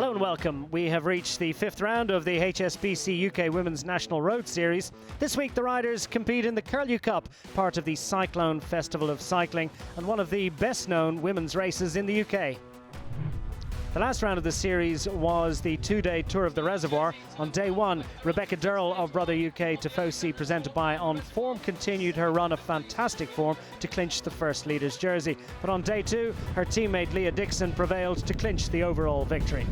Hello and welcome. We have reached the fifth round of the HSBC UK Women's National Road Series. This week the riders compete in the Curlew Cup, part of the Cyclone Festival of Cycling and one of the best known women's races in the UK. The last round of the series was the two-day Tour of the Reservoir. On day one, Rebecca Durrell of Brother UK Tifosi, presented by On Form, continued her run of fantastic form to clinch the first leader's jersey. But on day two, her teammate Leah Dixon prevailed to clinch the overall victory.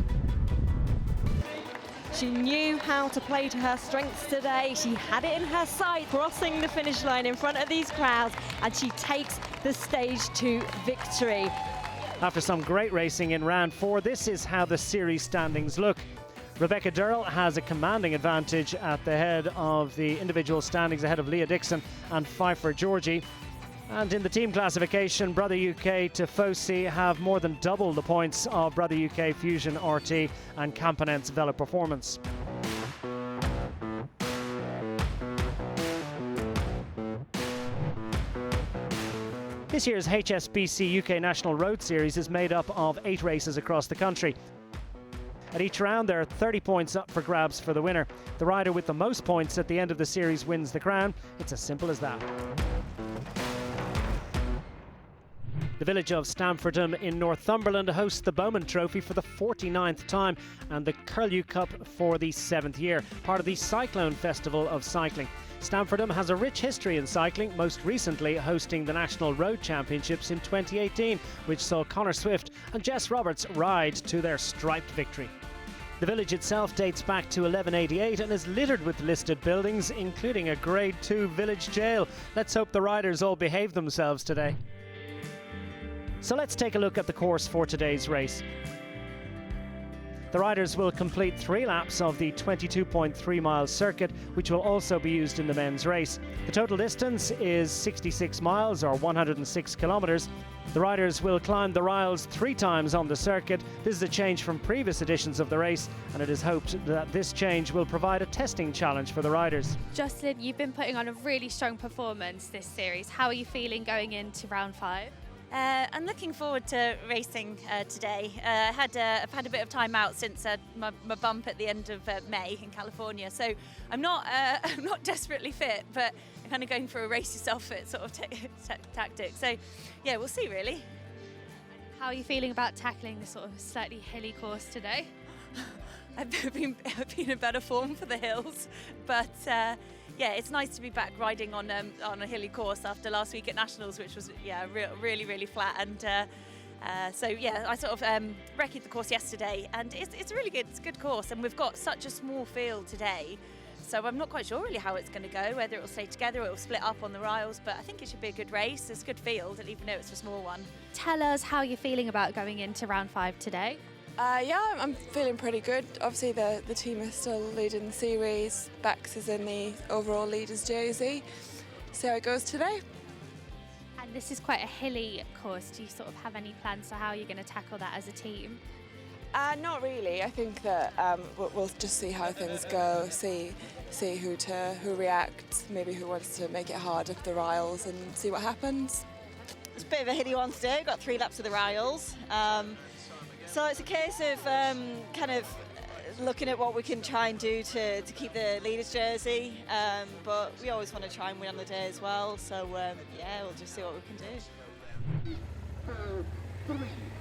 She knew how to play to her strengths today. She had it in her sight, crossing the finish line in front of these crowds, and she takes the stage to victory. After some great racing in round four, this is how the series standings look. Rebecca Durrell has a commanding advantage at the head of the individual standings, ahead of Leah Dixon and Pfeiffer Georgie. And in the team classification, Brother UK Tifosi have more than double the points of Brother UK Fusion RT and Campanen's Velo Performance. This year's HSBC UK National Road Series is made up of 8 races across the country. At each round there are 30 points up for grabs for the winner. The rider with the most points at the end of the series wins the crown. It's as simple as that. The village of Stamfordham in Northumberland hosts the Bowman Trophy for the 49th time and the Curlew Cup for the 7th year, part of the Cyclone Festival of Cycling. Stamfordham has a rich history in cycling, most recently hosting the National Road Championships in 2018, which saw Connor Swift and Jess Roberts ride to their striped victory. The village itself dates back to 1188 and is littered with listed buildings, including a Grade 2 village jail. Let's hope the riders all behave themselves today. So let's take a look at the course for today's race. The riders will complete 3 laps of the 22.3 mile circuit, which will also be used in the men's race. The total distance is 66 miles or 106 kilometres. The riders will climb the Riles 3 times on the circuit. This is a change from previous editions of the race, and it is hoped that this change will provide a testing challenge for the riders. Justin, you've been putting on a really strong performance this series. How are you feeling going into round 5? I'm looking forward to racing today. I've had a bit of time out since my bump at the end of May in California, so I'm not desperately fit, but I'm kind of going for a race yourself fit sort of tactic. So yeah, we'll see really. How are you feeling about tackling this sort of slightly hilly course today? I've been in better form for the hills, but yeah, it's nice to be back riding on a hilly course after last week at Nationals, which was really flat. And so yeah, I sort of recce'd the course yesterday, and it's really good. It's a good course, and we've got such a small field today, so I'm not quite sure really how it's going to go. Whether it will stay together or it will split up on the Riles, but I think it should be a good race. It's a good field, even though it's a small one. Tell us how you're feeling about going into round 5 today. Yeah, I'm feeling pretty good. Obviously the team is still leading the series. Bex is in the overall leader's jersey. See how it goes today. And this is quite a hilly course. Do you sort of have any plans for how you're going to tackle that as a team? Not really. I think that we'll just see how things go, see who reacts, maybe who wants to make it hard up the Riles, and see what happens. It's a bit of a hilly one today. We've got 3 laps of the Riles. So it's a case of kind of looking at what we can try and do to keep the leader's jersey, but we always want to try and win on the day as well, so yeah, we'll just see what we can do.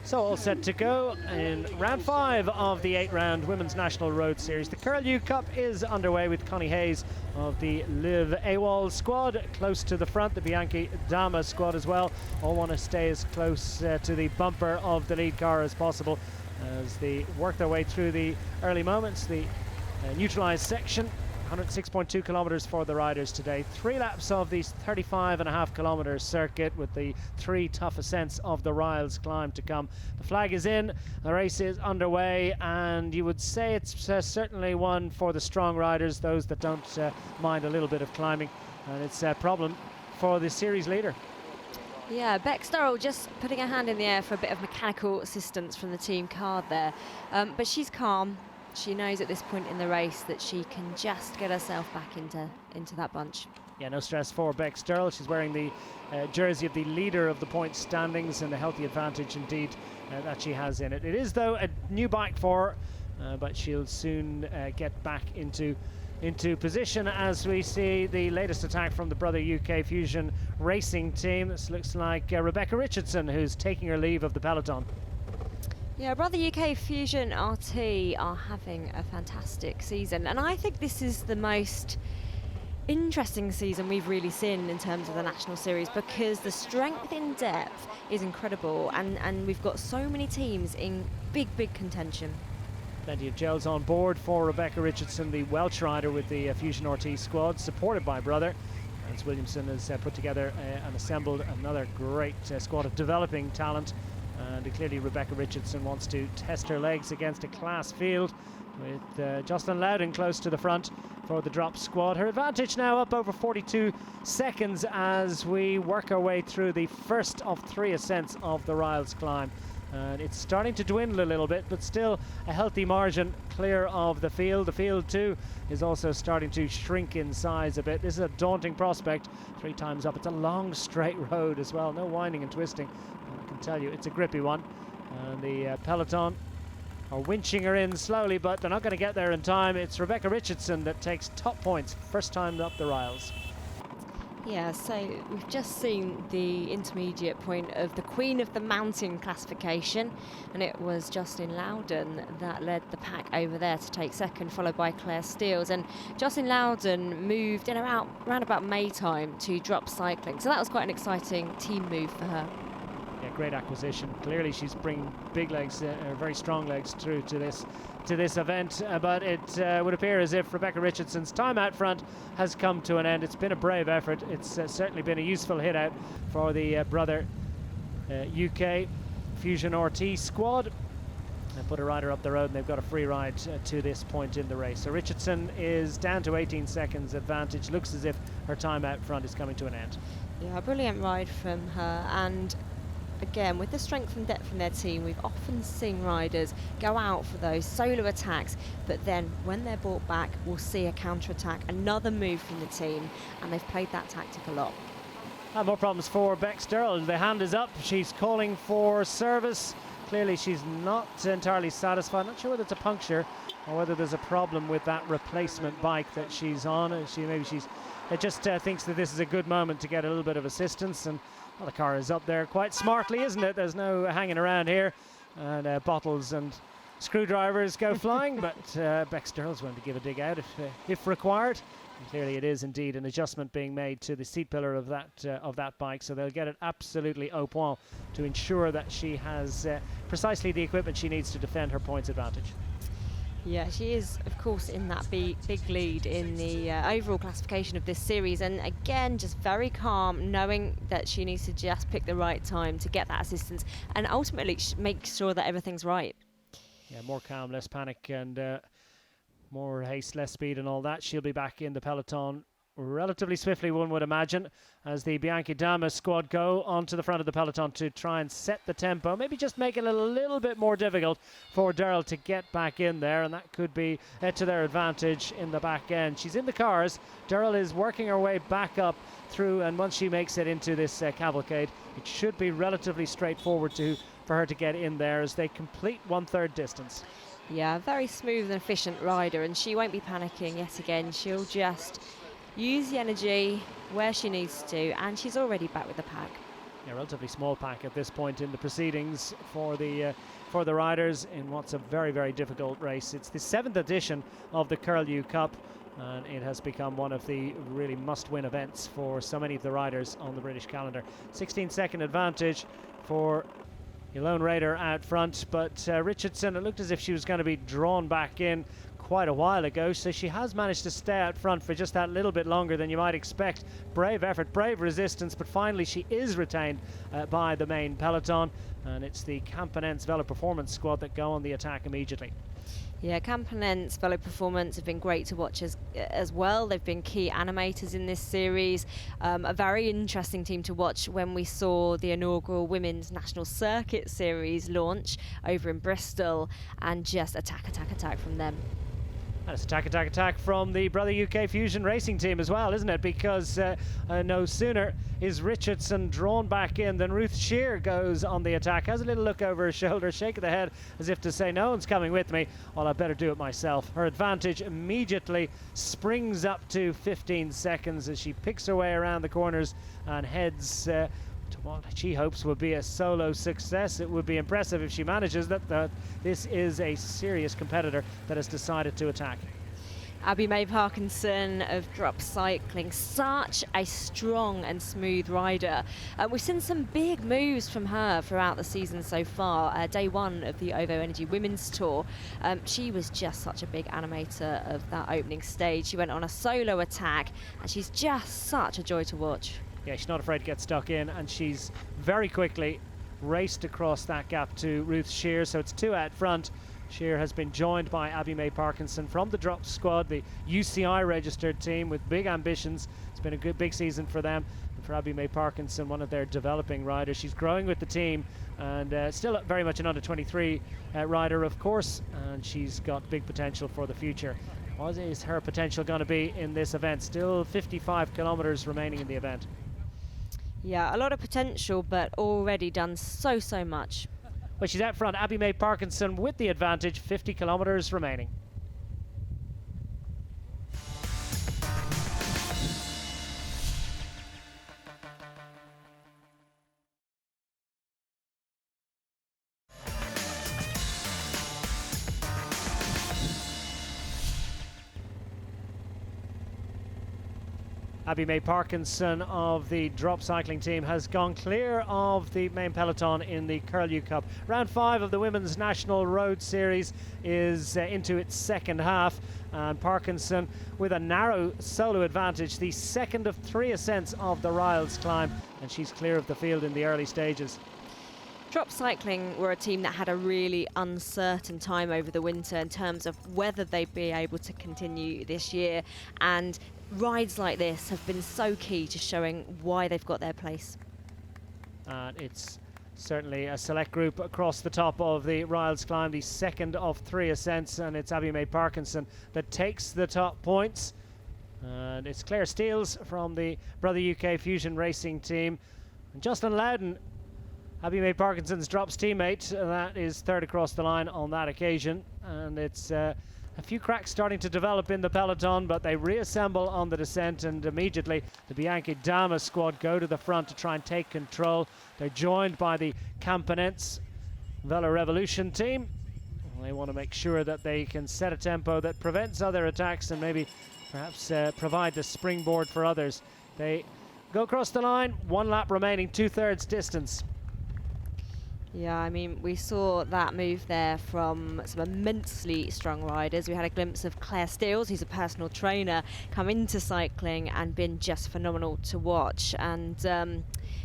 So all set to go in round 5 of the 8-round Women's National Road Series. The Curlew Cup is underway with Connie Hayes of the Liv AWOL squad close to the front, the Bianchi Dama squad as well. All want to stay as close to the bumper of the lead car as possible as they work their way through the early moments. The neutralised section, 106.2 kilometres for the riders today. 3 laps of the 35.5 kilometre circuit with the 3 tough ascents of the Riles climb to come. The flag is in, the race is underway, and you would say it's certainly one for the strong riders, those that don't mind a little bit of climbing, and it's a problem for the series leader. Yeah, Bex Durrell just putting her hand in the air for a bit of mechanical assistance from the team card there, but she's calm. She knows at this point in the race that she can just get herself back into that bunch. Yeah, no stress for Bex Durrell. She's wearing the jersey of the leader of the point standings, and a healthy advantage indeed that she has in it. It is, though, a new bike for but she'll soon get back into position as we see the latest attack from the Brother UK Fusion racing team. This looks like Rebecca Richardson, who's taking her leave of the peloton. Yeah, Brother UK Fusion RT are having a fantastic season, and I think this is the most interesting season we've really seen in terms of the national series, because the strength in depth is incredible, and we've got so many teams in big contention. Plenty of gels on board for Rebecca Richardson, the Welsh rider with the Fusion RT squad, supported by Brother. As Williamson has put together and assembled another great squad of developing talent. And clearly Rebecca Richardson wants to test her legs against a class field, with Jocelyn Loudon close to the front for the drop squad. Her advantage now up over 42 seconds as we work our way through the first of 3 ascents of the Riles climb. And it's starting to dwindle a little bit, but still a healthy margin clear of the field. The field too is also starting to shrink in size a bit. This is a daunting prospect. 3 times up. It's a long straight road as well, no winding and twisting. I can tell you it's a grippy one. And the peloton are winching her in slowly, but they're not going to get there in time. It's Rebecca Richardson that takes top points first time up the Riles. Yeah, so we've just seen the intermediate point of the Queen of the Mountain classification, and it was Jocelyn Loudon that led the pack over there to take second, followed by Claire Steels. And Jocelyn Loudon moved in around about May time to drop cycling, so that was quite an exciting team move for her. Yeah, great acquisition. Clearly she's bringing big legs, very strong legs through to this event, but it would appear as if Rebecca Richardson's time out front has come to an end. It's been a brave effort. It's certainly been a useful hit out for the Brother UK Fusion RT squad. They put a rider up the road and they've got a free ride to this point in the race. So Richardson is down to 18 seconds advantage. Looks as if her time out front is coming to an end. Yeah, a brilliant ride from her, and again, with the strength and depth in their team, we've often seen riders go out for those solo attacks, but then when they're brought back, we'll see a counter-attack, another move from the team, and they've played that tactic a lot. And more problems for Bex Durrell. The hand is up. She's calling for service. Clearly she's not entirely satisfied. Not sure whether it's a puncture or whether there's a problem with that replacement bike that she's on. It just thinks that this is a good moment to get a little bit of assistance. And well, the car is up there quite smartly, isn't it? There's no hanging around here, and bottles and screwdrivers go flying, but Bex Durrell's going to give a dig out if required. And clearly it is indeed an adjustment being made to the seat pillar of that bike, so they'll get it absolutely au point to ensure that she has precisely the equipment she needs to defend her points advantage. Yeah, she is, of course, in that big lead in the overall classification of this series. And again, just very calm, knowing that she needs to just pick the right time to get that assistance and ultimately make sure that everything's right. Yeah, more calm, less panic, and more haste, less speed and all that. She'll be back in the peloton relatively swiftly, one would imagine, as the Bianchi Dama squad go onto the front of the peloton to try and set the tempo, maybe just make it a little bit more difficult for Durrell to get back in there, and that could be to their advantage in the back end. She's in the cars. Durrell is working her way back up through, and once she makes it into this cavalcade, it should be relatively straightforward for her to get in there as they complete 1/3 distance. Yeah, very smooth and efficient rider, and she won't be panicking yet again. She'll just use the energy where she needs to, and she's already back with the pack. A relatively small pack at this point in the proceedings for the riders in what's a very difficult race. It's the 7th edition of the Curlew Cup, and it has become one of the really must-win events for so many of the riders on the British calendar. 16-second advantage for Lone Raider out front, but Richardson, it looked as if she was going to be drawn back in quite a while ago, so she has managed to stay out front for just that little bit longer than you might expect. Brave effort, brave resistance, but finally she is retained by the main peloton, and it's the Campanense Velo Performance squad that go on the attack immediately. Yeah, Campanense Velo Performance have been great to watch as well. They've been key animators in this series. A very interesting team to watch when we saw the inaugural Women's National Circuit Series launch over in Bristol, and just attack from them. That's attack from the Brother UK Fusion Racing team as well, isn't it? Because no sooner is Richardson drawn back in than Ruth Shear goes on the attack. Has a little look over her shoulder, shake of the head as if to say, no one's coming with me. Well, I better do it myself. Her advantage immediately springs up to 15 seconds as she picks her way around the corners and heads to what she hopes will be a solo success. It would be impressive if she manages that. This is a serious competitor that has decided to attack. Abby May Parkinson of Drop Cycling, such a strong and smooth rider. We've seen some big moves from her throughout the season so far. Day one of the OVO Energy Women's Tour, she was just such a big animator of that opening stage. She went on a solo attack and she's just such a joy to watch. Yeah, she's not afraid to get stuck in, and she's very quickly raced across that gap to Ruth Shear, so it's two out front. Shear has been joined by Abby May Parkinson from the Drop squad, the UCI registered team with big ambitions. It's been a good big season for them. And for Abby May Parkinson, one of their developing riders, she's growing with the team and still very much an under-23 rider, of course, and she's got big potential for the future. What is her potential going to be in this event? Still 55 kilometers remaining in the event. Yeah, a lot of potential, but already done so much. Well, she's out front, Abby May Parkinson with the advantage, 50 kilometres remaining. Abby May Parkinson of the Drop Cycling team has gone clear of the main peloton in the Curlew Cup. Round 5 of the Women's National Road Series is into its second half, and Parkinson with a narrow solo advantage, the second of 3 ascents of the Riles climb, and she's clear of the field in the early stages. Drop Cycling were a team that had a really uncertain time over the winter in terms of whether they'd be able to continue this year, and rides like this have been so key to showing why they've got their place. It's certainly a select group across the top of the Riles climb, the second of 3 ascents, and it's Abby May Parkinson that takes the top points. And it's Claire Steels from the Brother UK Fusion Racing team. And Justin Loudon, Abby May Parkinson's Drops teammate, that is third across the line on that occasion. And it's a few cracks starting to develop in the peloton, but they reassemble on the descent, and immediately the Bianchi Dama squad go to the front to try and take control. They're joined by the Campanense Velo Revolution team. They want to make sure that they can set a tempo that prevents other attacks and maybe perhaps provide the springboard for others. They go across the line, 1 lap remaining, 2/3 distance. Yeah, I mean, we saw that move there from some immensely strong riders. We had a glimpse of Claire Steels, who's a personal trainer, come into cycling and been just phenomenal to watch. And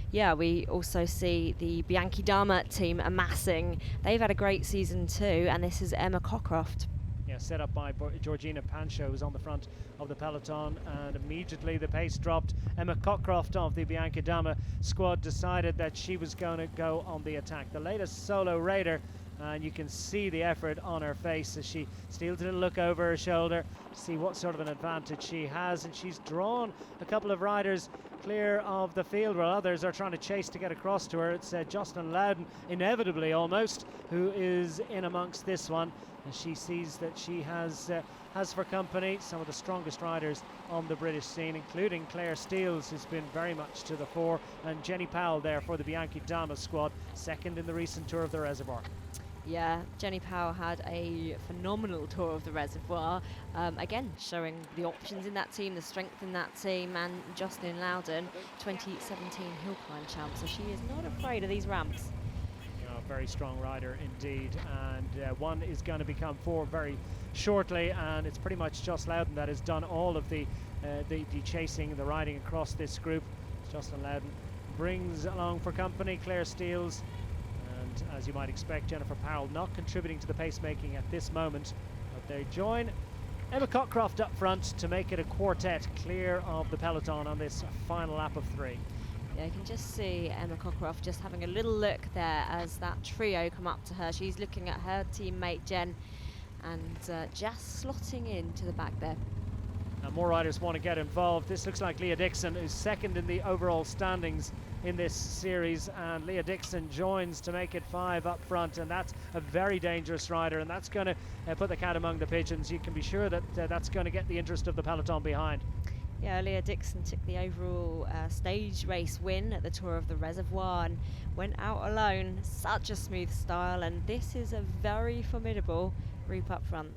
yeah, we also see the Bianchi Dama team amassing. They've had a great season too, and this is Emma Cockcroft. Yeah, set up by Georgina Pancho, who's on the front of the peloton, and immediately the pace dropped. Emma Cockcroft of the Bianchi Dama squad decided that she was going to go on the attack. The latest solo raider, and you can see the effort on her face as she steals a little look over her shoulder to see what sort of an advantage she has, and she's drawn a couple of riders clear of the field while others are trying to chase to get across to her. It's Justin Loudon, inevitably almost, who is in amongst this one. And she sees that she has for company some of the strongest riders on the British scene, including Claire Steels, who's been very much to the fore, and Jenny Powell there for the Bianchi Dama squad, second in the recent Tour of the Reservoir. Yeah, Jenny Powell had a phenomenal Tour of the Reservoir, again showing the options in that team, the strength in that team, and Jocelyn Loudon, 2017 hill climb champ, so she is not afraid of these ramps. Very strong rider indeed, and one is going to become 4 very shortly, and it's pretty much Joss Loudon that has done all of the chasing, the riding across this group. Jocelyn Loudon brings along for company Claire Steels, and as you might expect, Jennifer Powell not contributing to the pacemaking at this moment, but they join Emma Cockcroft up front to make it a quartet clear of the peloton on this final lap of 3. Yeah, you can just see Emma Cockcroft just having a little look there as that trio come up to her. She's looking at her teammate Jen, and just slotting into the back there. And more riders want to get involved. This looks like Leah Dixon, who's second in the overall standings in this series, and Leah Dixon joins to make it 5 up front, and that's a very dangerous rider, and that's going to put the cat among the pigeons. You can be sure that that's going to get the interest of the peloton behind. Yeah, Leah Dixon took the overall stage race win at the Tour of the Reservoir and went out alone. Such a smooth style, and this is a very formidable group up front.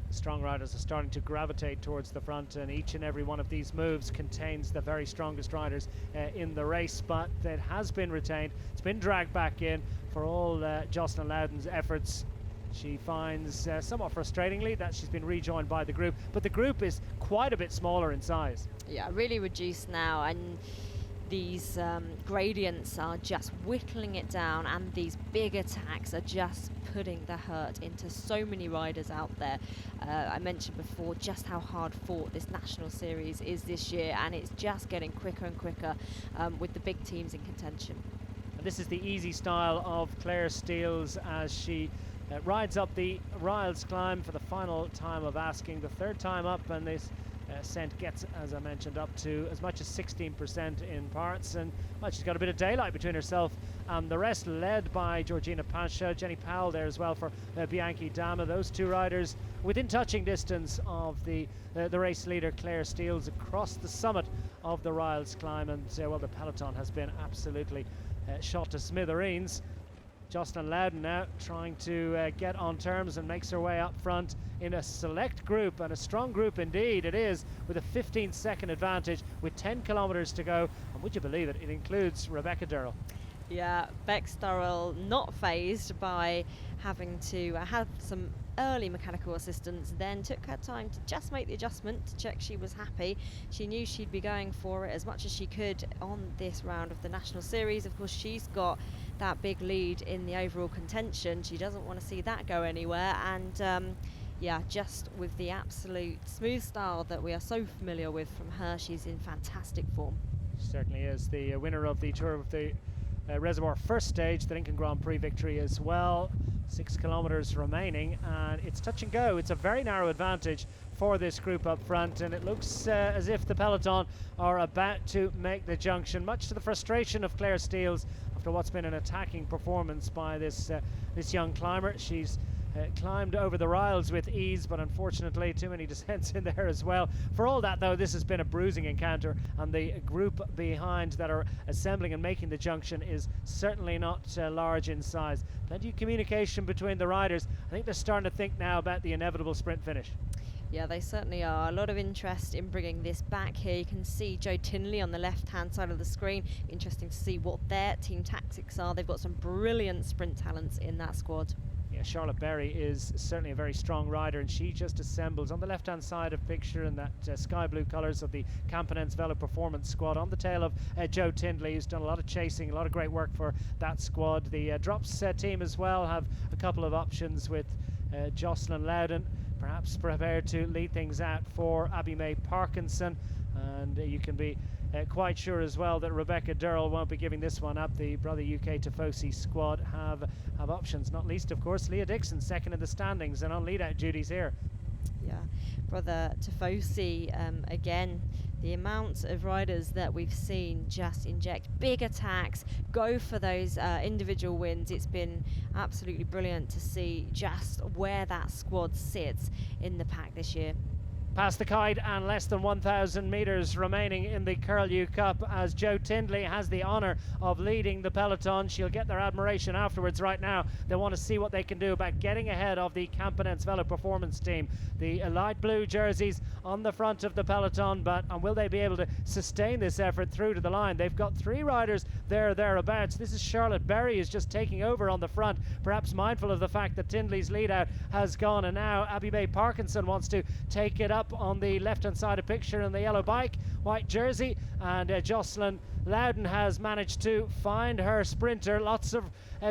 Strong riders are starting to gravitate towards the front, and each and every one of these moves contains the very strongest riders in the race, but it has been retained. It's been dragged back in for all Jocelyn Loudon's efforts. She finds somewhat frustratingly that she's been rejoined by the group, but the group is quite a bit smaller in size. Yeah, really reduced now, and these gradients are just whittling it down, and these big attacks are just putting the hurt into so many riders out there. I mentioned before just how hard fought this national series is this year, and it's just getting quicker and quicker with the big teams in contention. And this is the easy style of Claire Steele's as she rides up the Riles climb for the final time of asking, the third time up, and this ascent gets, as I mentioned, up to as much as 16% in parts, and well, she's got a bit of daylight between herself and the rest, led by Georgina Pasha, Jenny Powell there as well for Bianchi Dama. Those two riders within touching distance of the race leader Claire Steele's across the summit of the Riles climb, and well, the peloton has been absolutely shot to smithereens. Jocelyn Loudon now trying to get on terms and makes her way up front in a select group, and a strong group indeed it is, with a 15-second advantage with 10 kilometres to go. And would you believe it, it includes Rebecca Durrell. Yeah, Bex Durrell not phased by having to have some early mechanical assistance, then took her time to just make the adjustment to check she was happy. She knew she'd be going for it as much as she could on this round of the National Series. Of course, she's got that big lead in the overall contention. She doesn't want to see that go anywhere, and yeah, just with the absolute smooth style that we are so familiar with from her, she's in fantastic form. She certainly is. The winner of the Tour of the Reservoir first stage, the Lincoln Grand Prix victory as well. 6 kilometres remaining, and it's touch and go. It's a very narrow advantage for this group up front, and it looks as if the peloton are about to make the junction, much to the frustration of Claire Steele's after what's been an attacking performance by this young climber. She's climbed over the Riles with ease, but unfortunately too many descents in there as well. For all that though, this has been a bruising encounter, and the group behind that are assembling and making the junction is certainly not large in size. Plenty of communication between the riders. I think they're starting to think now about the inevitable sprint finish. Yeah, they certainly are. A lot of interest in bringing this back here. You can see Joe Tinley on the left-hand side of the screen. Interesting to see what their team tactics are. They've got some brilliant sprint talents in that squad. Yeah, Charlotte Berry is certainly a very strong rider, and she just assembles on the left-hand side of picture in that sky blue colours of the Campanense Velo Performance squad on the tail of Joe Tindley, who's done a lot of chasing, a lot of great work for that squad. The Drops team as well have a couple of options with Jocelyn Loudon, perhaps prepared to lead things out for Abby May Parkinson, and you can be quite sure as well that Rebecca Durrell won't be giving this one up. The Brother UK Tifosi squad have options, not least of course Leah Dixon, second in the standings and on lead-out duties here. Yeah, Brother Tifosi, again, the amount of riders that we've seen just inject big attacks, go for those individual wins. It's been absolutely brilliant to see just where that squad sits in the pack this year. Past the kite and less than 1,000 metres remaining in the Curlew Cup as Joe Tindley has the honour of leading the peloton. She'll get their admiration afterwards. Right now they want to see what they can do about getting ahead of the Campanense Velo Performance team. The light blue jerseys on the front of the peloton, but will they be able to sustain this effort through to the line? They've got 3 riders thereabouts. This is Charlotte Berry is just taking over on the front, perhaps mindful of the fact that Tindley's lead out has gone, and now Abby May Parkinson wants to take it up on the left hand side of picture in the yellow bike. white jersey, and Jocelyn Loudon has managed to find her sprinter. Lots of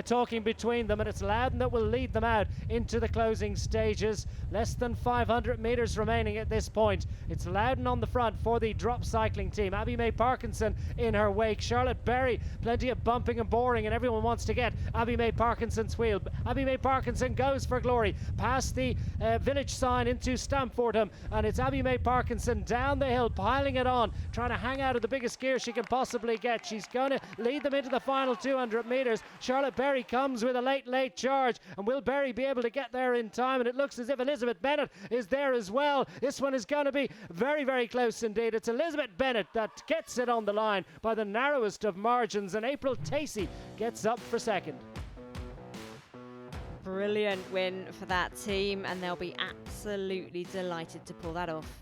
talking between them, and it's Loudon that will lead them out into the closing stages. Less than 500 metres remaining at this point. It's Loudon on the front for the drop cycling team. Abby May Parkinson in her wake. Charlotte Berry, plenty of bumping and boring, and everyone wants to get Abby May Parkinson's wheel. Abby May Parkinson goes for glory past the village sign into Stamfordham, and it's Abby May Parkinson down the hill, piling it on, trying to hang out of the biggest gear she can possibly get. She's going to lead them into the final 200 metres. Charlotte Berry comes with a late charge, and will Berry be able to get there in time? And it looks as if Elizabeth Bennett is there as well. This one is going to be very, very close indeed. It's Elizabeth Bennett that gets it on the line by the narrowest of margins, and April Tacey gets up for second. Brilliant win for that team, and they'll be absolutely delighted to pull that off.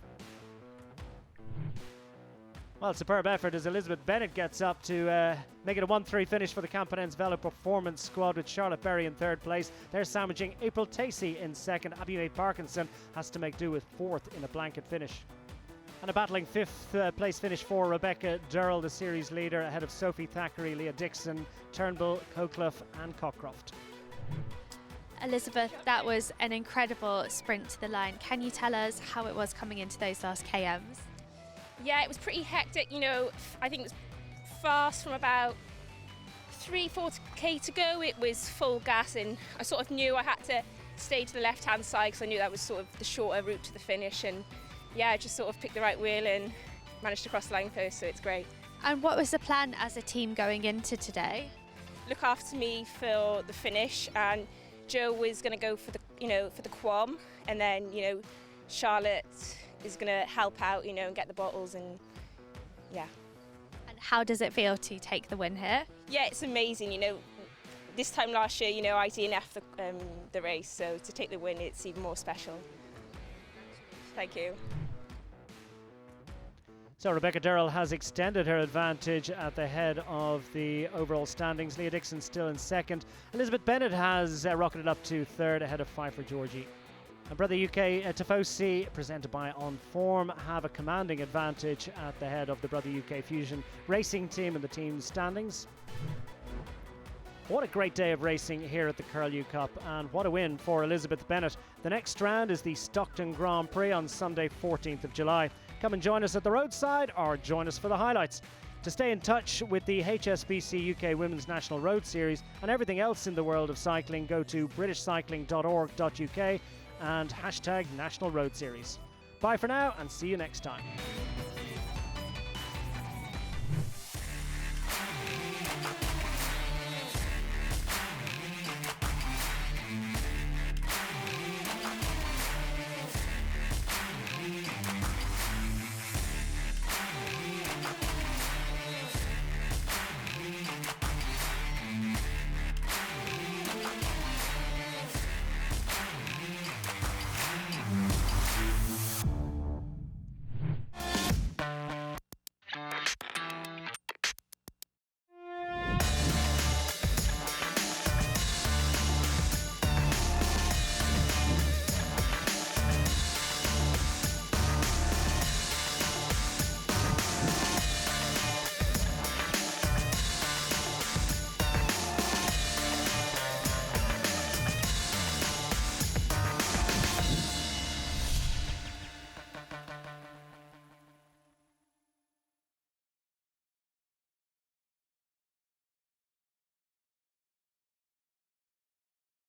Well, superb effort as Elizabeth Bennett gets up to make it a 1-3 finish for the Campanen's Velo Performance squad, with Charlotte Berry in third place. They're sandwiching April Tacey in second. Abby May Parkinson has to make do with fourth in a blanket finish. And a battling fifth place finish for Rebecca Durrell, the series leader, ahead of Sophie Thackeray, Leah Dixon, Turnbull, Cockclough and Cockcroft. Elizabeth, that was an incredible sprint to the line. Can you tell us how it was coming into those last KMs? Yeah, it was pretty hectic, you know. I think it was fast from about 3-4k to go. It was full gas, and I sort of knew I had to stay to the left-hand side because I knew that was sort of the shorter route to the finish. And yeah, I just sort of picked the right wheel and managed to cross the line first, so it's great. And what was the plan as a team going into today? Look after me for the finish, and Joe was going to go for the quam, and then Charlotte is going to help out, and get the bottles, and yeah. And how does it feel to take the win here? Yeah, it's amazing. This time last year, I DNF'd the race, so to take the win, it's even more special. Thank you. So Rebecca Durrell has extended her advantage at the head of the overall standings. Leah Dixon still in second. Elizabeth Bennett has rocketed up to third ahead of Pfeiffer Georgie. And Brother UK Tifosi, presented by On Form, have a commanding advantage at the head of the Brother UK Fusion racing team in the team standings. What a great day of racing here at the Curlew Cup, and what a win for Elizabeth Bennett. The next round is the Stockton Grand Prix on Sunday 14th of July. Come and join us at the roadside or join us for the highlights. To stay in touch with the HSBC UK Women's National Road Series and everything else in the world of cycling, go to britishcycling.org.uk and #National Road Series. Bye for now and see you next time.